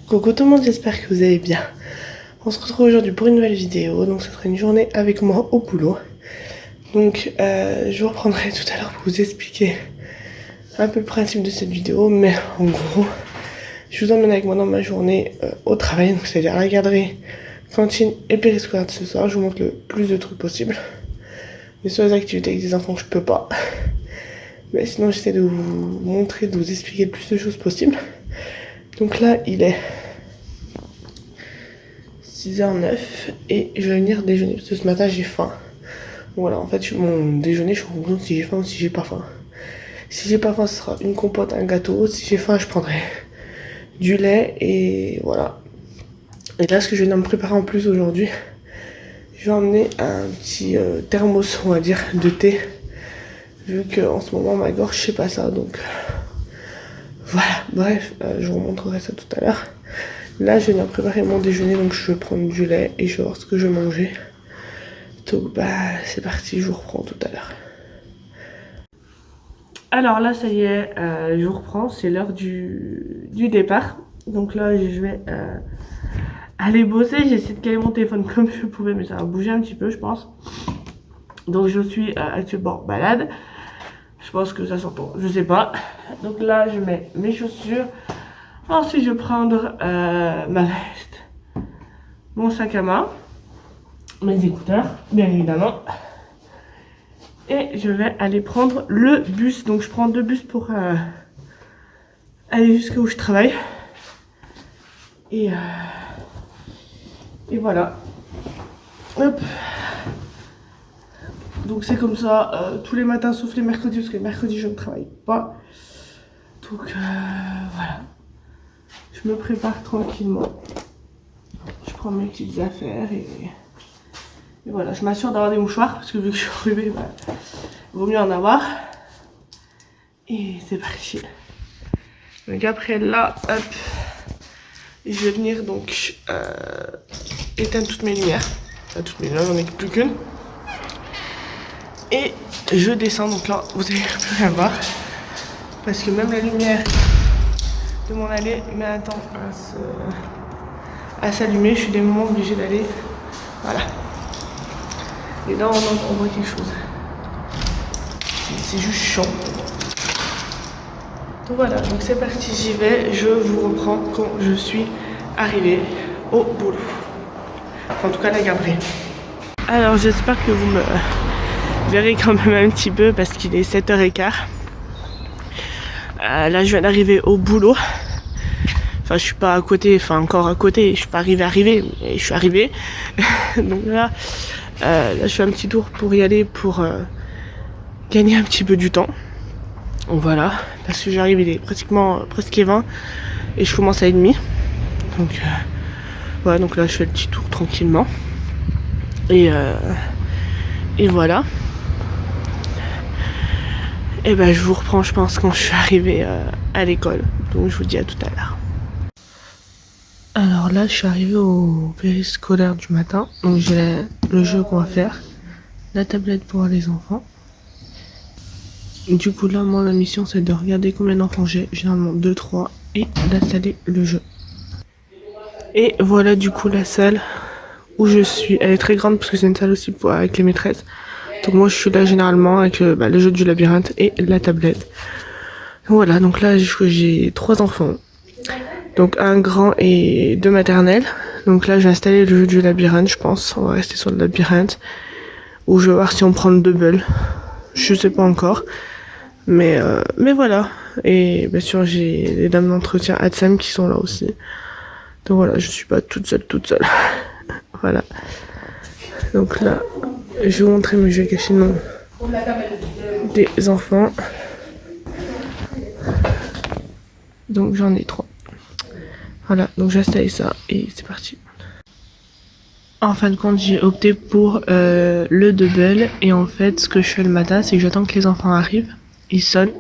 Coucou tout le monde, j'espère que vous allez bien. On se retrouve aujourd'hui pour une nouvelle vidéo, donc ce sera une journée avec moi au boulot. Donc je vous reprendrai tout à l'heure pour vous expliquer un peu le principe de cette vidéo, mais en gros, je vous emmène avec moi dans ma journée au travail, donc c'est-à-dire la garderie, cantine et périscolaire de ce soir. Je vous montre le plus de trucs possible. Les seules activités avec des enfants que je peux pas. Mais sinon j'essaie de vous montrer, de vous expliquer le plus de choses possible. Donc là il est 6h09 et je vais venir déjeuner parce que ce matin j'ai faim. Donc voilà, en fait mon déjeuner je suis si j'ai faim ou si j'ai pas faim. Si j'ai pas faim ce sera une compote, un gâteau. Si j'ai faim je prendrai du lait et voilà. Et là ce que je viens de me préparer en plus aujourd'hui, je vais emmener un petit thermos on va dire de thé. Vu qu'en ce moment ma gorge c'est pas ça, donc voilà, bref, je vous montrerai ça tout à l'heure. Là je viens de préparer mon déjeuner, donc je vais prendre du lait et je vais voir ce que je vais manger. Donc bah c'est parti, je vous reprends tout à l'heure. Alors là ça y est, je vous reprends, c'est l'heure du départ. Donc là je vais aller bosser, j'ai essayé de caler mon téléphone comme je pouvais, mais ça va bouger un petit peu je pense. Donc je suis actuellement balade. Je pense que ça s'entend, je sais pas. Donc là, je mets mes chaussures. Ensuite, je vais prendre ma veste, mon sac à main, mes écouteurs, bien évidemment. Et je vais aller prendre le bus. Donc je prends 2 bus pour aller jusqu'à où je travaille. Et voilà. Hop. Donc c'est comme ça tous les matins sauf les mercredis parce que les mercredis je ne travaille pas. Donc voilà. Je me prépare tranquillement. Je prends mes petites affaires et voilà. Je m'assure d'avoir des mouchoirs parce que vu que je suis enrhumée, bah, il vaut mieux en avoir. Et c'est parti. Donc après là, hop, je vais venir donc éteindre toutes mes lumières. Enfin toutes mes lumières, j'en ai plus qu'une. Et je descends, donc là vous allez plus rien voir parce que même la lumière de mon allée met un temps à s'allumer. Je suis des moments obligée d'aller, voilà. Et là on voit quelque chose, c'est juste chiant. Donc voilà, donc c'est parti, j'y vais. Je vous reprends quand je suis arrivée au boulot, enfin en tout cas la garderie. Alors j'espère que vous me verrez quand même un petit peu parce qu'il est 7h15. Là je viens d'arriver au boulot. Enfin je suis pas à côté, enfin encore à côté, je suis pas arrivée, mais je suis arrivée. Donc là, je fais un petit tour pour y aller pour gagner un petit peu du temps. Donc voilà, parce que j'arrive, il est presque 20 et je commence à 1h30. Donc voilà, donc là je fais le petit tour tranquillement. Et voilà. Et ben je vous reprends je pense quand je suis arrivée à l'école. Donc je vous dis à tout à l'heure. Alors là je suis arrivée au périscolaire du matin. Donc j'ai le jeu qu'on va faire, la tablette pour les enfants. Du coup là moi ma mission c'est de regarder combien d'enfants j'ai, généralement 2-3, et d'installer le jeu. Et voilà du coup la salle où je suis. Elle est très grande parce que c'est une salle aussi pour, avec les maîtresses. Donc moi je suis là généralement avec le jeu du labyrinthe et la tablette. Voilà, donc là j'ai 3 enfants. Donc un grand et 2 maternelles. Donc là j'ai installé le jeu du labyrinthe je pense. On va rester sur le labyrinthe. Ou je vais voir si on prend le double. Je sais pas encore. Mais voilà. Et bien sûr j'ai les dames d'entretien Adsam qui sont là aussi. Donc voilà, je suis pas toute seule. Voilà. Donc là, je vais vous montrer, mais je vais cacher le nom des enfants. Donc j'en ai 3. Voilà, donc j'ai installé ça et c'est parti. En fin de compte, j'ai opté pour le double. Et en fait, ce que je fais le matin, c'est que j'attends que les enfants arrivent. Ils sonnent.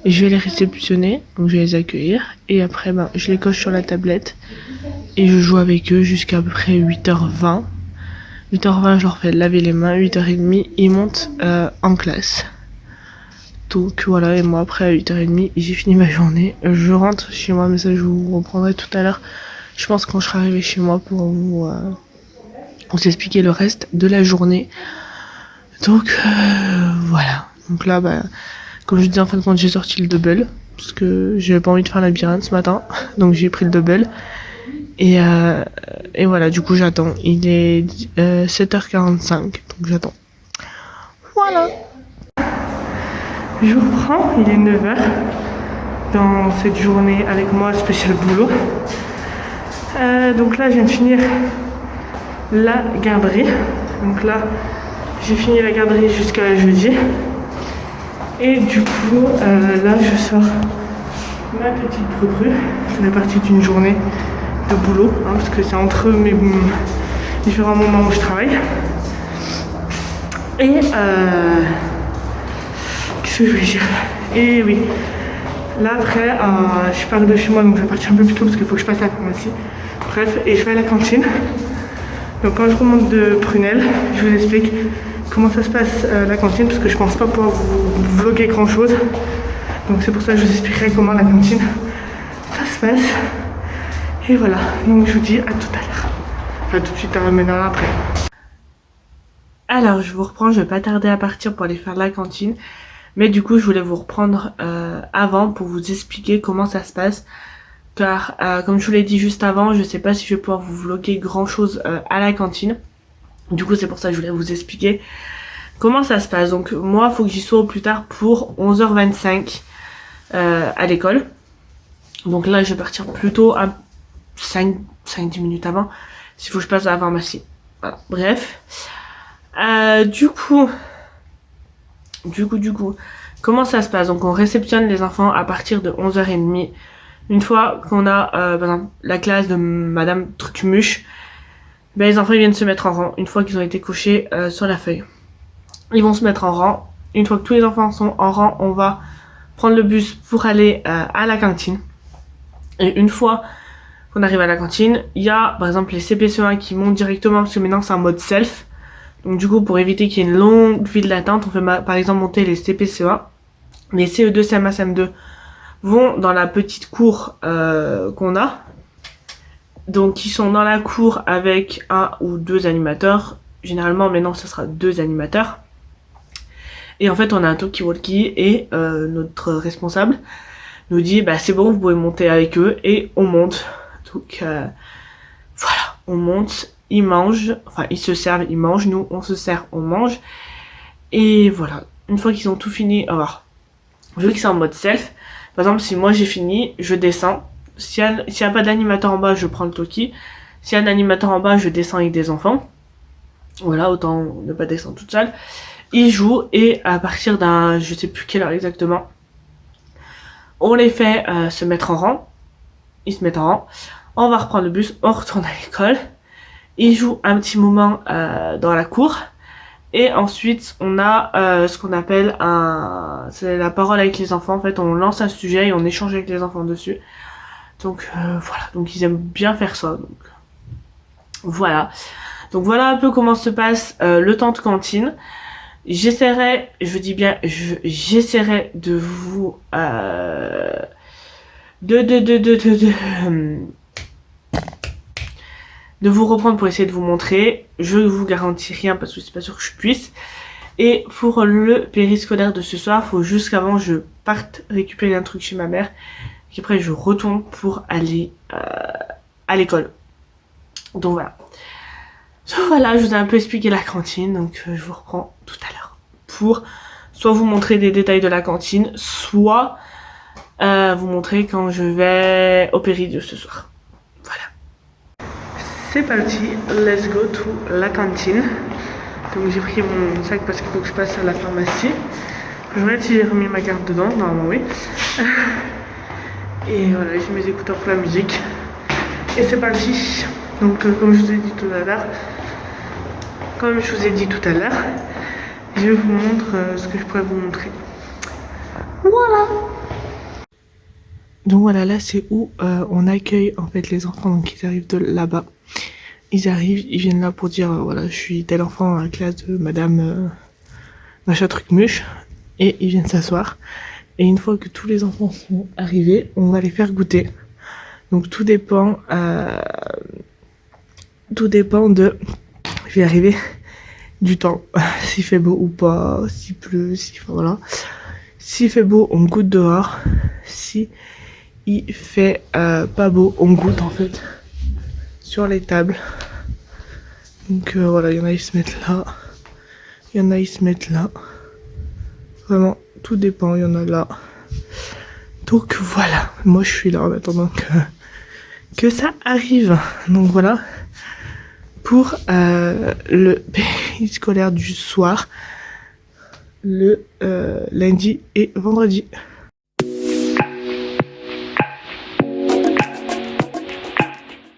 Et je vais les réceptionner. Donc je vais les accueillir. Et après, je les coche sur la tablette. Et je joue avec eux jusqu'à peu près 8h20. 8h20, je leur fais laver les mains. 8h30, ils montent en classe. Donc voilà, et moi après à 8h30, j'ai fini ma journée. Je rentre chez moi, mais ça je vous reprendrai tout à l'heure je pense, quand je serai arrivée chez moi pour vous expliquer le reste de la journée. Donc voilà. Donc là, bah, comme je disais, en fin de compte, j'ai sorti le double parce que j'avais pas envie de faire la labyrinthe ce matin, donc j'ai pris le double. Et voilà, du coup j'attends. Il est 7h45, donc j'attends. Voilà. Je reprends, il est 9h dans cette journée avec moi spécial boulot. Donc là je viens de finir la garderie. Donc là j'ai fini la garderie jusqu'à jeudi. Et du coup là je sors ma petite recrue. Ça fait partie d'une journée de boulot, hein, parce que c'est entre mes différents moments où je travaille. Et qu'est-ce que je voulais dire? Et oui, là après je pars de chez moi, donc je vais partir un peu plus tôt parce qu'il faut que je passe à la pharmacie. Bref, et je vais à la cantine. Donc quand je remonte de Prunelle, je vous explique comment ça se passe la cantine, parce que je pense pas pouvoir vous vlogger grand chose. Donc c'est pour ça que je vous expliquerai comment la cantine ça se passe. Et voilà, donc je vous dis à tout à l'heure. Enfin tout de suite, maintenant après. Alors je vous reprends, je vais pas tarder à partir pour aller faire la cantine. Mais du coup je voulais vous reprendre avant pour vous expliquer comment ça se passe. Car comme je vous l'ai dit juste avant, je sais pas si je vais pouvoir vous vlogger grand chose à la cantine. Du coup c'est pour ça que je voulais vous expliquer comment ça se passe. Donc moi il faut que j'y sois au plus tard pour 11h25 à l'école. Donc là je vais partir plutôt à 5-10 minutes avant, s'il faut que je passe à la pharmacie. Voilà. Bref. Du coup, comment ça se passe? Donc on réceptionne les enfants à partir de 11h30. Une fois qu'on a par exemple la classe de Madame Trucmuche, ben, les enfants ils viennent se mettre en rang. Une fois qu'ils ont été cochés sur la feuille, ils vont se mettre en rang. Une fois que tous les enfants sont en rang, on va prendre le bus pour aller à la cantine. Et une fois qu'on arrive à la cantine, il y a par exemple les CP1 qui montent directement, parce que maintenant c'est en mode self. Donc du coup pour éviter qu'il y ait une longue file d'attente, on fait par exemple monter les CP1. Les CE2, CM1, CM2 vont dans la petite cour qu'on a. Donc ils sont dans la cour avec un ou deux animateurs. Généralement maintenant ce sera 2 animateurs. Et en fait on a un talkie-walkie et notre responsable nous dit bah c'est bon, vous pouvez monter avec eux, et on monte. Donc voilà, on monte, ils mangent, enfin ils se servent, ils mangent, nous on se sert, on mange. Et voilà, une fois qu'ils ont tout fini, alors vu que c'est en mode self, par exemple si moi j'ai fini, je descends. S'il y a pas d'animateur en bas, je prends le talkie. S'il y a un animateur en bas, je descends avec des enfants. Voilà, autant ne pas descendre toute seule. Ils jouent, et à partir d'un, je sais plus quelle heure exactement, on les fait se mettre en rang. Ils se mettent en rang. On va reprendre le bus, on retourne à l'école. Ils jouent un petit moment dans la cour. Et ensuite, on a ce qu'on appelle c'est la parole avec les enfants. En fait, on lance un sujet et on échange avec les enfants dessus. Donc voilà, donc ils aiment bien faire ça. Donc voilà. Donc voilà un peu comment se passe le temps de cantine. J'essaierai, je dis bien, j'essaierai de vous de vous reprendre pour essayer de vous montrer. Je ne vous garantis rien parce que c'est pas sûr que je puisse. Et pour le périscolaire de ce soir, faut juste qu'avant je parte récupérer un truc chez ma mère, et après je retourne pour aller à l'école. Donc voilà. Voilà, je vous ai un peu expliqué la cantine, donc je vous reprends tout à l'heure pour soit vous montrer des détails de la cantine, soit vous montrer quand je vais au péri de ce soir. Voilà. C'est parti, let's go to la cantine. Donc j'ai pris mon sac parce qu'il faut que je passe à la pharmacie. Je regarde si j'ai remis ma carte dedans, normalement oui. Et voilà, j'ai mes écouteurs pour la musique. Et c'est parti. Donc comme je vous ai dit tout à l'heure, je vous montre ce que je pourrais vous montrer. Voilà. Donc voilà, là c'est où on accueille en fait les enfants, donc ils arrivent de là-bas. Ils arrivent, ils viennent là pour dire voilà, je suis tel enfant à la classe de Madame Machin Trucmuche, et ils viennent s'asseoir. Et une fois que tous les enfants sont arrivés, on va les faire goûter. Donc tout dépend de, je vais y arriver, du temps, s'il fait beau ou pas, s'il pleut, voilà. S'il fait beau, on goûte dehors. Si il fait pas beau, on goûte en fait sur les tables. Donc voilà, il y en a ils se mettent là, il y en a ils se mettent là. Vraiment, tout dépend, il y en a là. Donc voilà, moi je suis là en attendant que ça arrive. Donc voilà pour le pays scolaire du soir, le lundi et vendredi.